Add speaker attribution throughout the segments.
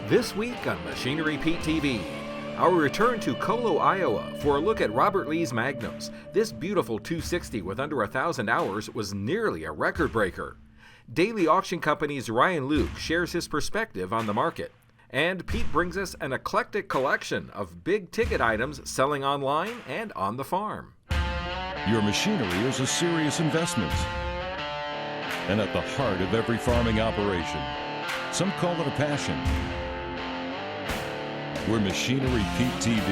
Speaker 1: This week on Machinery Pete TV, our return to Colo, Iowa for a look at Robert Lee's Magnums. This beautiful 260 with under 1,000 hours was nearly a record breaker. Daily Auction Company's Ryan Luke shares his perspective on the market. And Pete brings us an eclectic collection of big ticket items selling online and on the farm.
Speaker 2: Your machinery is a serious investment and at the heart of every farming operation. Some call it a passion. We're Machinery Pete TV,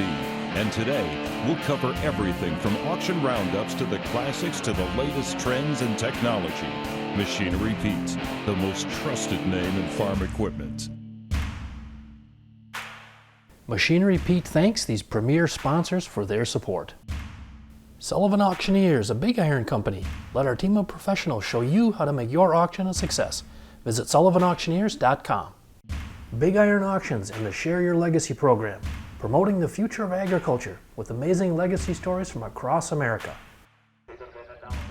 Speaker 2: and today we'll cover everything from auction roundups to the classics to the latest trends and technology. Machinery Pete, the most trusted name in farm equipment.
Speaker 3: Machinery Pete thanks these premier sponsors for their support. Sullivan Auctioneers, a big iron company. Let our team of professionals show you how to make your auction a success. Visit sullivanauctioneers.com. Big Iron Auctions and the Share Your Legacy program, promoting the future of agriculture with amazing legacy stories from across America.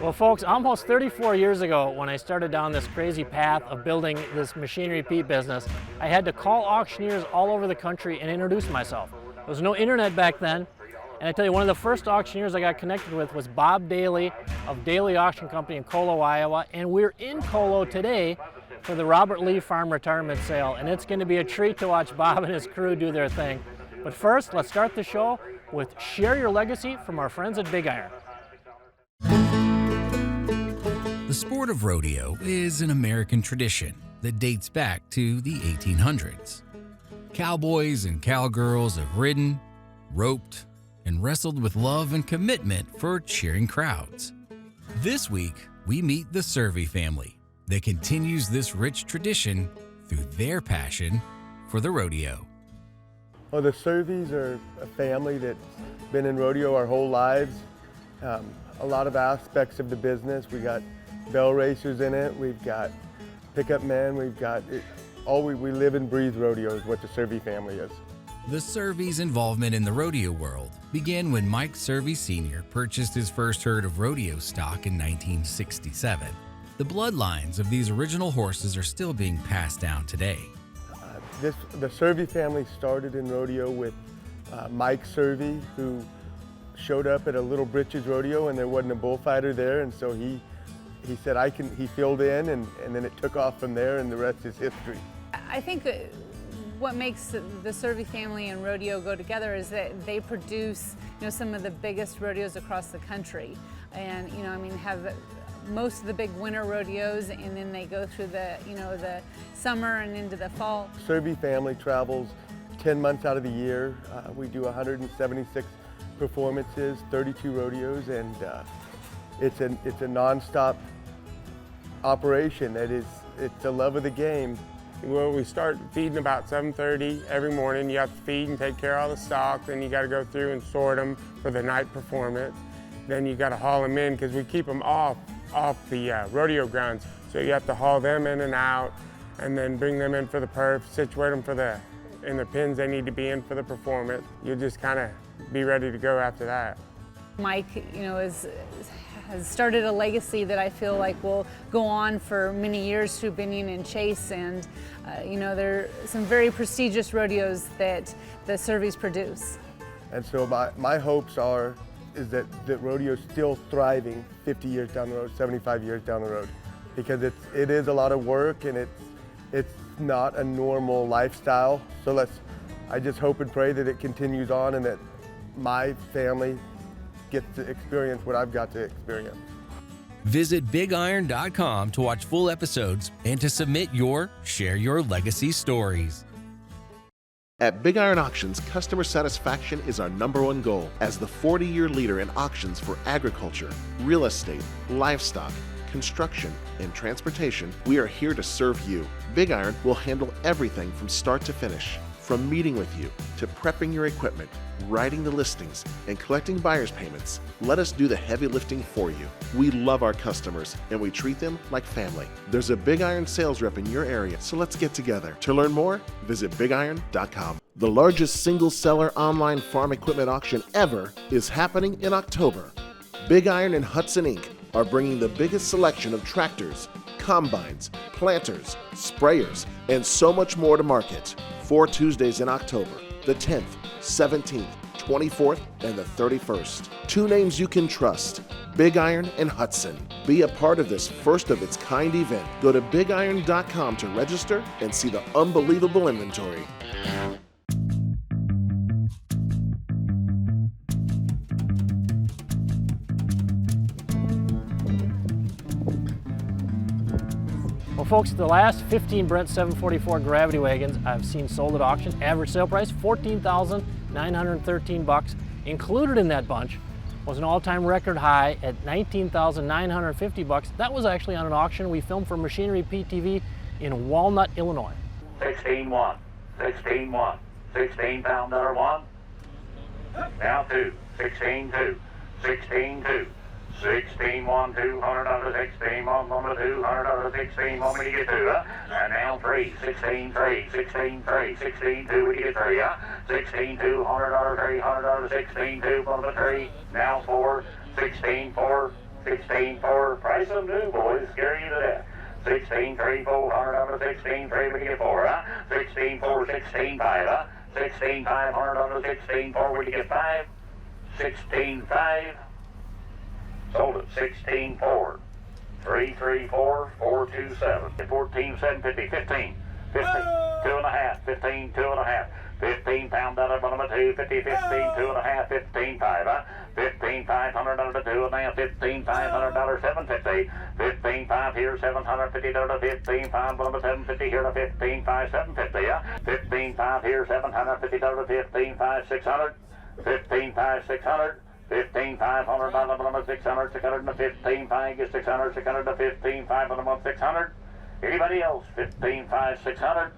Speaker 4: Well, folks, almost 34 years ago, when I started down this crazy path of building this Machinery Pete business, I had to call auctioneers all over the country and introduce myself. There was no internet back then, and I tell you, one of the first auctioneers I got connected with was Bob Daly of Daly Auction Company in Colo, Iowa, and we're in Colo today for the Robert Lee Farm Retirement Sale, and it's going to be a treat to watch Bob and his crew do their thing. But first, let's start the show with Share Your Legacy from our friends at Big Iron.
Speaker 5: The sport of rodeo is an American tradition that dates back to the 1800s. Cowboys and cowgirls have ridden, roped, and wrestled with love and commitment for cheering crowds. This week, we meet the Servey family that continues this rich tradition through their passion for the rodeo.
Speaker 6: Well, the Serveys are a family that's been in rodeo our whole lives. A lot of aspects of the business. We got bell racers in it, we've got pickup men, we've got it. We live and breathe rodeo is what the Servey family is.
Speaker 5: The Serveys' involvement in the rodeo world began when Mike Servey Sr. purchased his first herd of rodeo stock in 1967. The bloodlines of these original horses are still being passed down today.
Speaker 6: The Servey family started in rodeo with Mike Servey, who showed up at a Little Britches rodeo and there wasn't a bullfighter there, and so he said he filled in, and then it took off from there, and the rest is history.
Speaker 7: I think what makes the Servey family and rodeo go together is that they produce, some of the biggest rodeos across the country, and have most of the big winter rodeos, and then they go through the summer and into the fall.
Speaker 6: Servey family travels 10 months out of the year. We do 176 performances, 32 rodeos, and it's a non-stop operation. It's the love of the game.
Speaker 8: Well, we start feeding about 7:30 every morning. You have to feed and take care of all the stock. Then you got to go through and sort them for the night performance. Then you got to haul them in because we keep them off the rodeo grounds. So you have to haul them in and out, and then bring them in for the perf, situate them in the pins they need to be in for the performance. You'll just kind of be ready to go after that.
Speaker 7: Mike, has started a legacy that I feel like will go on for many years through Binion and Chase, and there are some very prestigious rodeos that the Serveys produce.
Speaker 6: And so my hopes is that rodeo is still thriving 50 years down the road, 75 years down the road, because it is a lot of work, and it's not a normal lifestyle. So I just hope and pray that it continues on and that my family gets to experience what I've got to experience.
Speaker 5: Visit BigIron.com to watch full episodes and to submit your Share Your Legacy stories.
Speaker 9: At Big Iron Auctions, customer satisfaction is our #1 goal. As the 40-year leader in auctions for agriculture, real estate, livestock, construction, and transportation, we are here to serve you. Big Iron will handle everything from start to finish. From meeting with you, to prepping your equipment, writing the listings, and collecting buyer's payments, let us do the heavy lifting for you. We love our customers, and we treat them like family. There's a Big Iron sales rep in your area, so let's get together. To learn more, visit BigIron.com. The largest single-seller online farm equipment auction ever is happening in October. Big Iron and Hudson Inc. are bringing the biggest selection of tractors, combines, planters, sprayers, and so much more to market. 4 Tuesdays in October, the 10th, 17th, 24th, and the 31st. 2 names you can trust, Big Iron and Hudson. Be a part of this first of its kind event. Go to bigiron.com to register and see the unbelievable inventory.
Speaker 4: Well, folks, the last 15 Brent 744 Gravity wagons I've seen sold at auction. Average sale price $14,913. Included in that bunch was an all-time record high at $19,950. That was actually on an auction we filmed for Machinery Pete TV in Walnut, Illinois.
Speaker 10: 16-1, 16-1, 16-pound $1. Now 2, 16-2, 16-2. 16-1, $200, 16-1, $200, 16-1, we get 2, and now 3, 16-3, 16-3, 16-2, we get 3, 16-2, $100, $300, 16-2, 3, now 4, 16-4, 16-4, price them new, boys, scare you to death. 16-3, $400, 16-3, we get 4, 16-4, 16-5, 16-5, $100, 16-4, we get 5, 16-5, sold at 16-4, 334, 427, 14, 750, 15, 2.5, 15, 2.5, 15-pound $1, 2, 50, 15, 2.5, 15, 5, 15, $500, 2.5, 15, $500, 750, 15, 5 here, $750, 15, 5, $750 here, 15, 5, 750, 15, 5 here, $750, 15, 5, 600, 15, 5, 600. 15, $500, 600, 615, 5, get 600, 615, 500, 600. Anybody else? 15, 5, 600.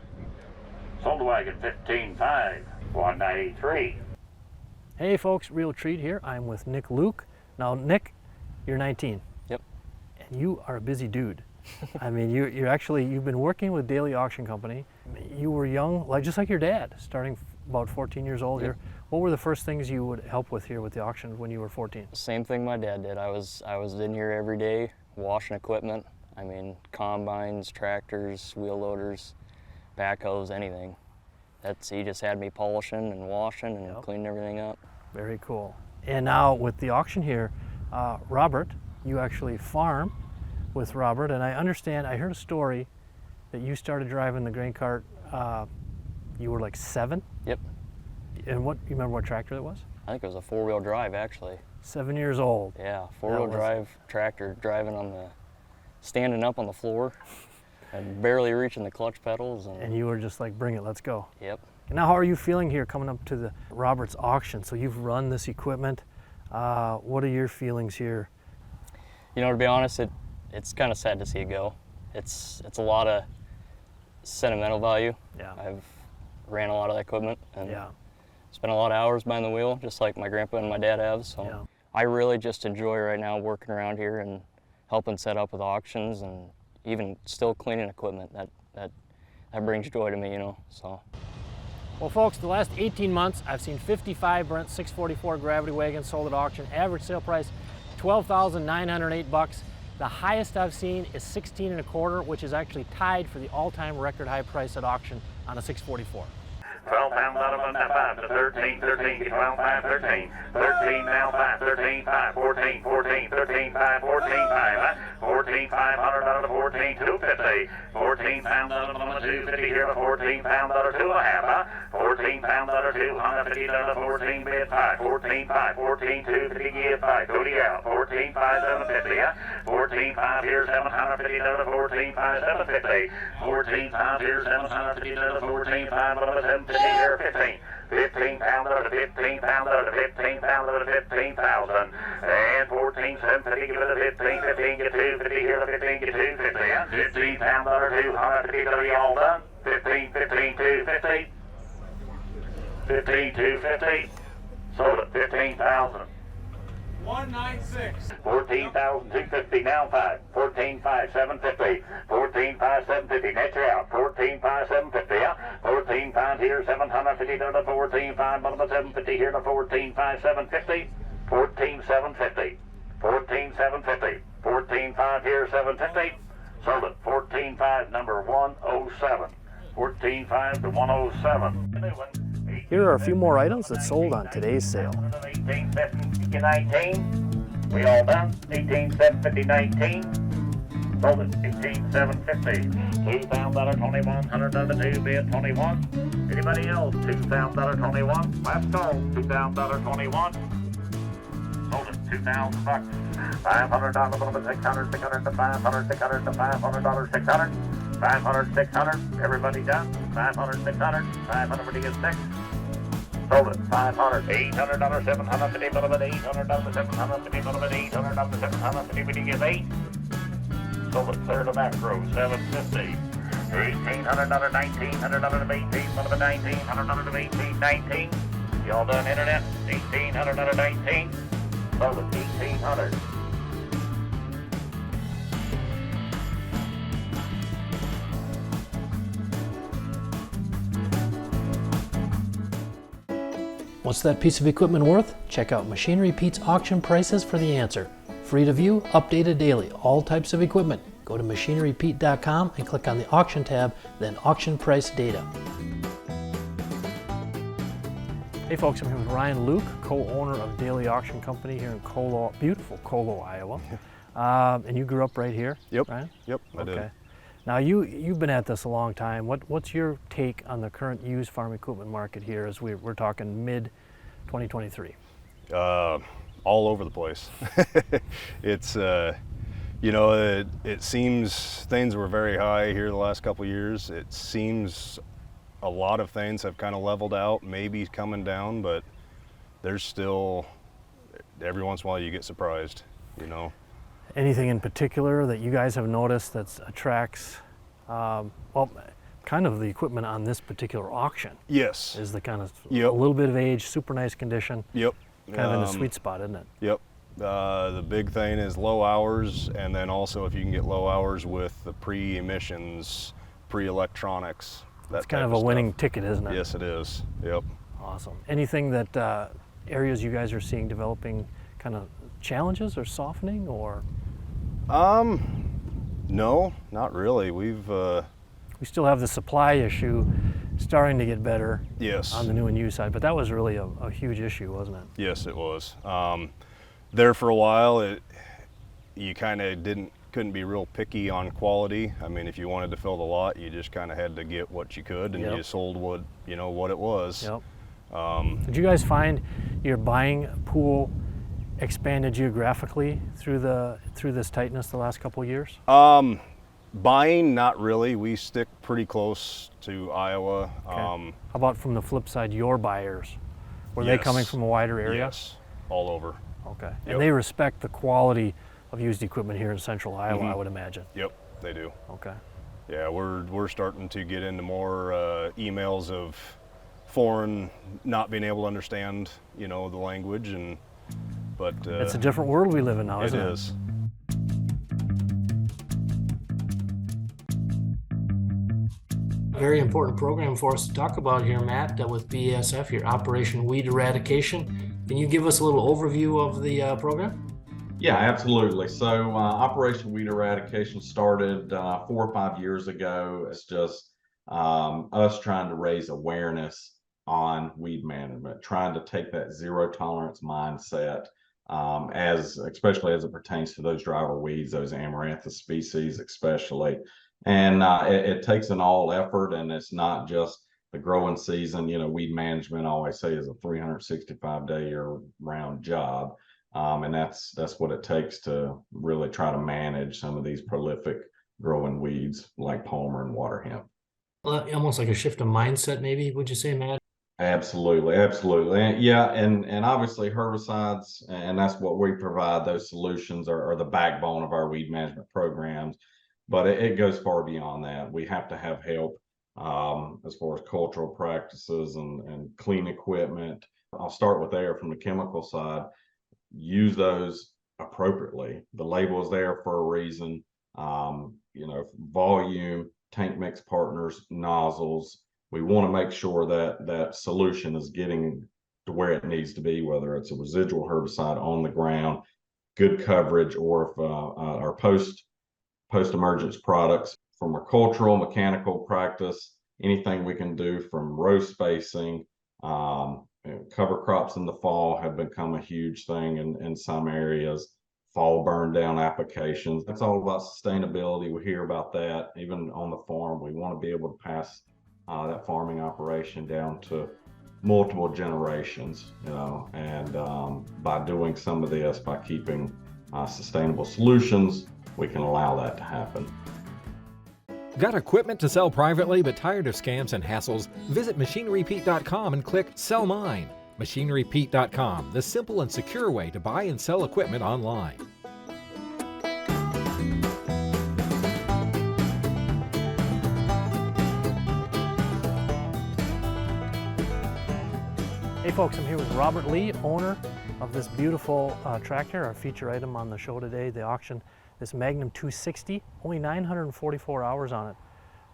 Speaker 10: Sold the wagon, 15, 5, 193.
Speaker 4: Hey folks, real treat here. I'm with Nick Luke. Now Nick, you're 19.
Speaker 11: Yep.
Speaker 4: And you are a busy dude. I mean, you've been working with Daily Auction Company. You were young, just like your dad, starting about 14 years old here. What were the first things you would help with here with the auction when you were 14?
Speaker 11: Same thing my dad did. I was in here every day washing equipment. I mean, combines, tractors, wheel loaders, backhoes, anything. He just had me polishing and washing and cleaning everything up.
Speaker 4: Very cool. And now with the auction here, Robert, you actually farm with Robert, and I heard a story that you started driving the grain cart, you were like 7?
Speaker 11: Yep.
Speaker 4: And you remember what tractor it was?
Speaker 11: I think it was a 4-wheel drive, actually.
Speaker 4: 7 years old.
Speaker 11: Yeah, 4-wheel drive tractor, standing up on the floor and barely reaching the clutch pedals.
Speaker 4: And you were just like, bring it, let's go.
Speaker 11: Yep.
Speaker 4: And now how are you feeling here coming up to the Roberts auction? So you've run this equipment. What are your feelings here?
Speaker 11: You know, to be honest, it's kind of sad to see it go. It's a lot of sentimental value.
Speaker 4: Yeah.
Speaker 11: I've ran a lot of that equipment and
Speaker 4: yeah.
Speaker 11: spent a lot of hours behind the wheel, just like my grandpa and my dad have. So
Speaker 4: yeah.
Speaker 11: I really just enjoy right now working around here and helping set up with auctions and even still cleaning equipment. That brings joy to me, you know. So.
Speaker 4: Well, folks, the last 18 months, I've seen 55 Brent 644 Gravity wagons sold at auction. Average sale price, $12,908. The highest I've seen is 16 1/4, which is actually tied for the all-time record high price at auction on a 644.
Speaker 10: 12-pound $1, 5 to 13, 13, 12, 5, 13, 13, now 5, 13, 5, 14, 14, 13, 5, 14, 5, 14, $500, 14, 250, 14-pound $1, 250 here, 14-pound $2.5, 14-pound $250, 14 bid 5, 14, 5, 14, 250 give 5, Cody out, 14, 5, 750, 14, 5 here, 750, 14, 5, 750, 14, 5 here, 750, 14, 5, 750 here, 15. 15-pound to 15-pound to 15-pound to 15,000 and 14 750 give it a 15 15 get 250 here to 15 get 250 15-pound to 250 all done 15 15 250 15 250 sold at 15,000
Speaker 12: 196
Speaker 10: 14,250 now 5 14 5 750 14 5 750 net you out 14 5 750 14 5 here 750 to 14 5 750 here to 14 5 750 14 750 14 750 14 5 here 750 sold at 14 5 number 107 14.5 to 107.
Speaker 4: Here are a few more items that sold on today's sale.
Speaker 10: 18.750, 19. We all done? 18.750, 19. Sold it. 18.750. $2,21. $100 bid 21. Anybody else? $2,21. Last call. $2,21. Sold it. $2,000. $500, 600, 600 to 500, 600 to $500, 600. 500, 600. Everybody done? 500, 600. 500 to get 6. Sold it. 500. $800, 750, $800, 750, $800, 750 to get 8. Sold it. Clear to macro. 750. $1,800, $1,900 of 18, $1,900 of 18, 19. Y'all done internet? $1,800 of 19. Sold it. $1,800.
Speaker 3: What's that piece of equipment worth? Check out Machinery Pete's auction prices for the answer. Free to view, updated daily, all types of equipment. Go to machinerypete.com and click on the auction tab, then auction price data.
Speaker 4: Hey folks, I'm here with Ryan Luke, co-owner of Daily Auction Company here in Colo, beautiful Colo, Iowa. And you grew up right here,
Speaker 12: Yep.
Speaker 4: Ryan?
Speaker 12: Yep, I did.
Speaker 4: Now you've been at this a long time. What's your take on the current used farm equipment market here as we're talking mid 2023?
Speaker 12: All over the place. It's you know, it seems things were very high here the last couple of years. It seems a lot of things have kind of leveled out, maybe coming down, but there's still, every once in a while you get surprised, you know.
Speaker 4: Anything in particular that you guys have noticed that attracts, well, kind of the equipment on this particular auction?
Speaker 12: Yes.
Speaker 4: Is the kind of
Speaker 12: Yep.
Speaker 4: a little bit of age, super nice condition.
Speaker 12: Yep.
Speaker 4: Kind of in the sweet spot, isn't it?
Speaker 12: Yep. The big thing is low hours, and then also if you can get low hours with the pre-emissions, pre-electronics.
Speaker 4: That's kind of a winning ticket, isn't it?
Speaker 12: Yes, it is. Yep.
Speaker 4: Awesome. Anything that areas you guys are seeing developing kind of challenges or softening or?
Speaker 12: No, not really.
Speaker 4: We still have the supply issue starting to get better.
Speaker 12: Yes.
Speaker 4: On the new and used side, but that was really a huge issue, wasn't it?
Speaker 12: Yes, it was. There for a while, you kind of couldn't be real picky on quality. I mean, if you wanted to fill the lot, you just kind of had to get what you could, and you sold what it was.
Speaker 4: Yep. Did you guys find your buying pool expanded geographically through this tightness the last couple of years?
Speaker 12: Buying, not really. We stick pretty close to Iowa.
Speaker 4: Okay. How about from the flip side, your buyers? Were they coming from a wider area?
Speaker 12: Yes, all over.
Speaker 4: Okay.
Speaker 12: Yep.
Speaker 4: And they respect the quality of used equipment here in central Iowa, I would imagine.
Speaker 12: Yep, they do.
Speaker 4: Okay.
Speaker 12: Yeah, we're starting to get into more emails of foreign not being able to understand, the language, but
Speaker 4: it's a different world we live in now, isn't it?
Speaker 12: It is.
Speaker 3: Very important program for us to talk about here, Matt, with BASF, your Operation Weed Eradication. Can you give us a little overview of the program?
Speaker 13: Yeah, absolutely. So Operation Weed Eradication started 4 or 5 years ago. It's just us trying to raise awareness on weed management, trying to take that zero tolerance mindset, especially as it pertains to those driver weeds, those amaranthus species especially. And it takes an all effort, and it's not just the growing season. Weed management, I always say, is a 365-day year-round job. And that's what it takes to really try to manage some of these prolific growing weeds like palmer and water hemp.
Speaker 3: Well, almost like a shift of mindset, maybe, would you say, Matt?
Speaker 13: Absolutely, absolutely. And obviously herbicides, and that's what we provide. Those solutions are the backbone of our weed management programs. But it goes far beyond that. We have to have help as far as cultural practices and clean equipment. I'll start with there from the chemical side. Use those appropriately. The label is there for a reason. Volume, tank mix partners, nozzles. We want to make sure that solution is getting to where it needs to be, whether it's a residual herbicide on the ground, good coverage, or if our post-emergence products from a cultural, mechanical practice. anything we can do from row spacing. Cover crops in the fall have become a huge thing in some areas. Fall burn down applications. It's all about sustainability. We hear about that even on the farm. We want to be able to pass that farming operation down to multiple generations, and by doing some of this, by keeping sustainable solutions, we can allow that to happen.
Speaker 1: Got equipment to sell privately but tired of scams and hassles? Visit MachineryPete.com and click Sell Mine. MachineryPete.com, the simple and secure way to buy and sell equipment online.
Speaker 3: Hey folks, I'm here with Robert Lee, owner of this beautiful tractor, our feature item on the show today, the auction, this Magnum 260, only 944 hours on it.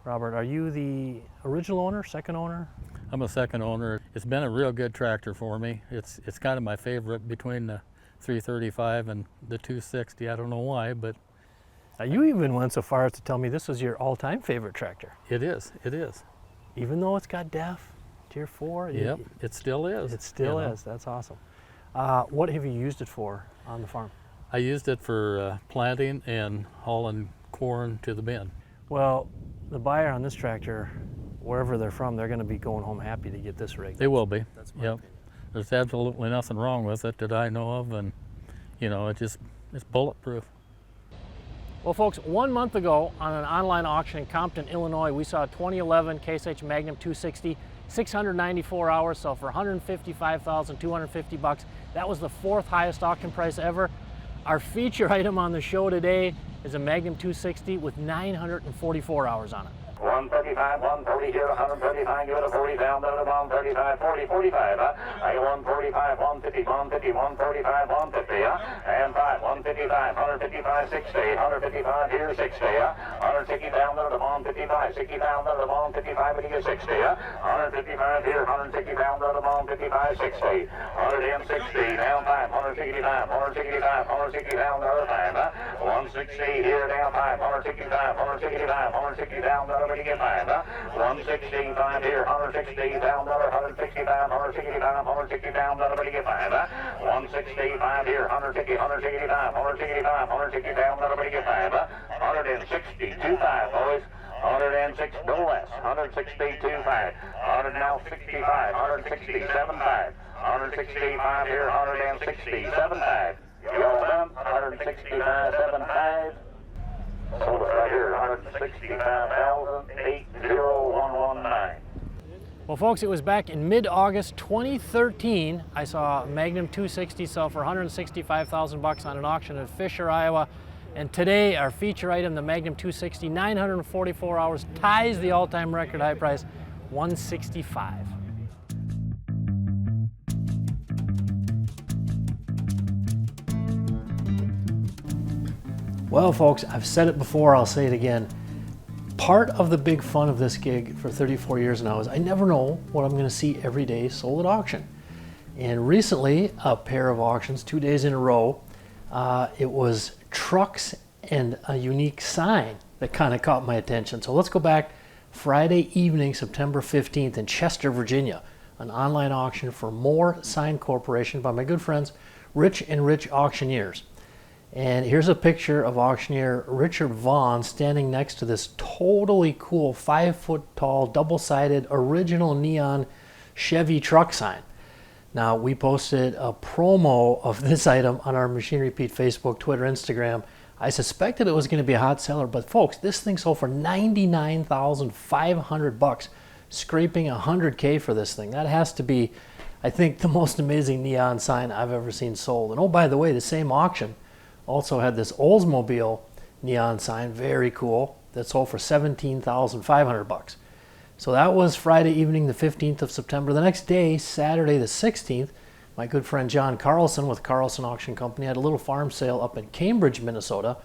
Speaker 3: Robert, are you the original owner, second owner?
Speaker 14: I'm a second owner. It's been a real good tractor for me. It's kind of my favorite between the 335 and the 260. I don't know why, but...
Speaker 3: Now you even went so far as to tell me this was your all-time favorite tractor.
Speaker 14: It is.
Speaker 3: Even though it's got DEF, Tier 4?
Speaker 14: Yep, it still is.
Speaker 3: It still is. That's awesome. What have you used it for on the farm?
Speaker 14: I used it for planting and hauling corn to the bin.
Speaker 3: Well, the buyer on this tractor, wherever they're from, they're going to be going home happy to get this rig.
Speaker 14: They will be.
Speaker 3: That's my opinion.
Speaker 14: There's absolutely nothing wrong with it that I know of, and it's bulletproof.
Speaker 4: Well folks, 1 month ago on an online auction in Compton, Illinois, we saw a 2011 Case IH Magnum 260, 694 hours, sell for $155,250. That was the 4th highest auction price ever. Our feature item on the show today is a Magnum 260 with 944 hours on it.
Speaker 10: 135, 140 here, 135, give it a 40 down, then a 135, 40, 45, I got 145, 150, 150, 145, 150, and 5, 155, 155, 60, 155 here, 60, 160 down, then a 155, 60 down, then a 155, and you get 60, 155 here, 160 down, then a 155, 60, 160, down 5, 165, 165, 160 down, then a 5, 160 here, down 5, 165, 165, 160 down, then a 165 here, 160 down, another 165, 165, 160 down, another 165 here, 160, 165, 165, 160 down, another 162.5, boys. 106, no less. 162.5. 165, 167.5. 165 here, 167.5. You all done? 165.75. Hold it right here, 165,008,0119.
Speaker 4: Well folks, it was back in mid-August 2013. I saw a Magnum 260 sell for $165,000 on an auction in Fisher, Iowa. And today, our feature item, the Magnum 260, 944 hours, ties the all-time record high price, $165,000.
Speaker 3: Well folks, I've said it before, I'll say it again. Part of the big fun of this gig for 34 years now is I never know what I'm going to see every day sold at auction. And recently, a pair of auctions, 2 days in a row, it was trucks and a unique sign that kind of caught my attention. So let's go back Friday evening, September 15th in Chester, Virginia, an online auction for Moore Sign Corporation by my good friends, Rich and Rich Auctioneers. And here's a picture of auctioneer Richard Vaughn standing next to this totally cool 5-foot-tall, double-sided, original neon Chevy truck sign. Now, we posted a promo of this item on our Machinery Pete Facebook, Twitter, Instagram. I suspected it was going to be a hot seller, but folks, this thing sold for $99,500, scraping $100K for this thing. That has to be, I think, the most amazing neon sign I've ever seen sold. And oh, by the way, the same auction also had this Oldsmobile neon sign, very cool, that sold for $17,500. So that was Friday evening, the 15th of September. The next day, Saturday the 16th, my good friend John Carlson with Carlson Auction Company had a little farm sale up in Cambridge, Minnesota,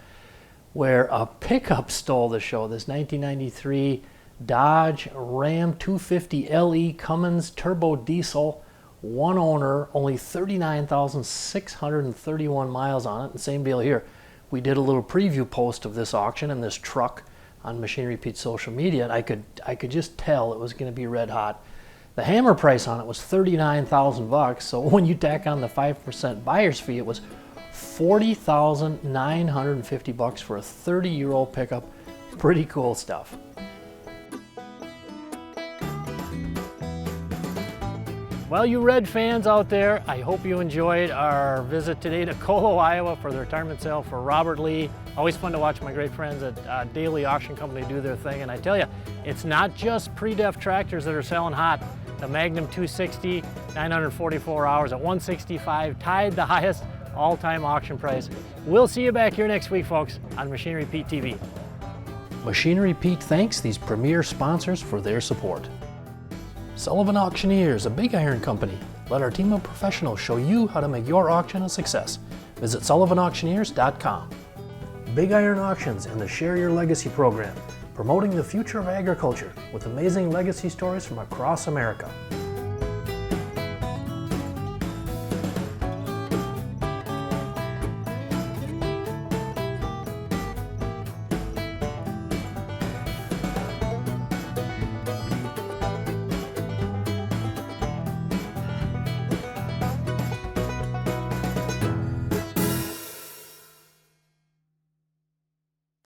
Speaker 3: where a pickup stole the show. This 1993 Dodge Ram 250 LE Cummins turbo diesel, one owner, only 39,631 miles on it. And same deal here. We did a little preview post of this auction, and this truck on Machinery Pete's social media, and I could just tell it was going to be red hot. The hammer price on it was $39,000, so when you tack on the 5% buyer's fee, it was $40,950 for a 30-year-old pickup. Pretty cool stuff.
Speaker 4: Well, you Red fans out there, I hope you enjoyed our visit today to Colo, Iowa for the retirement sale for Robert Lee. Always fun to watch my great friends at Daily Auction Company do their thing. And I tell you, it's not just pre-def tractors that are selling hot. The Magnum 260, 944 hours at $165, tied the highest all-time auction price. We'll see you back here next week, folks, on Machinery Pete TV.
Speaker 3: Machinery Pete thanks these premier sponsors for their support. Sullivan Auctioneers, a big iron company. Let our team of professionals show you how to make your auction a success. Visit sullivanauctioneers.com. Big Iron Auctions and the Share Your Legacy program, promoting the future of agriculture with amazing legacy stories from across America.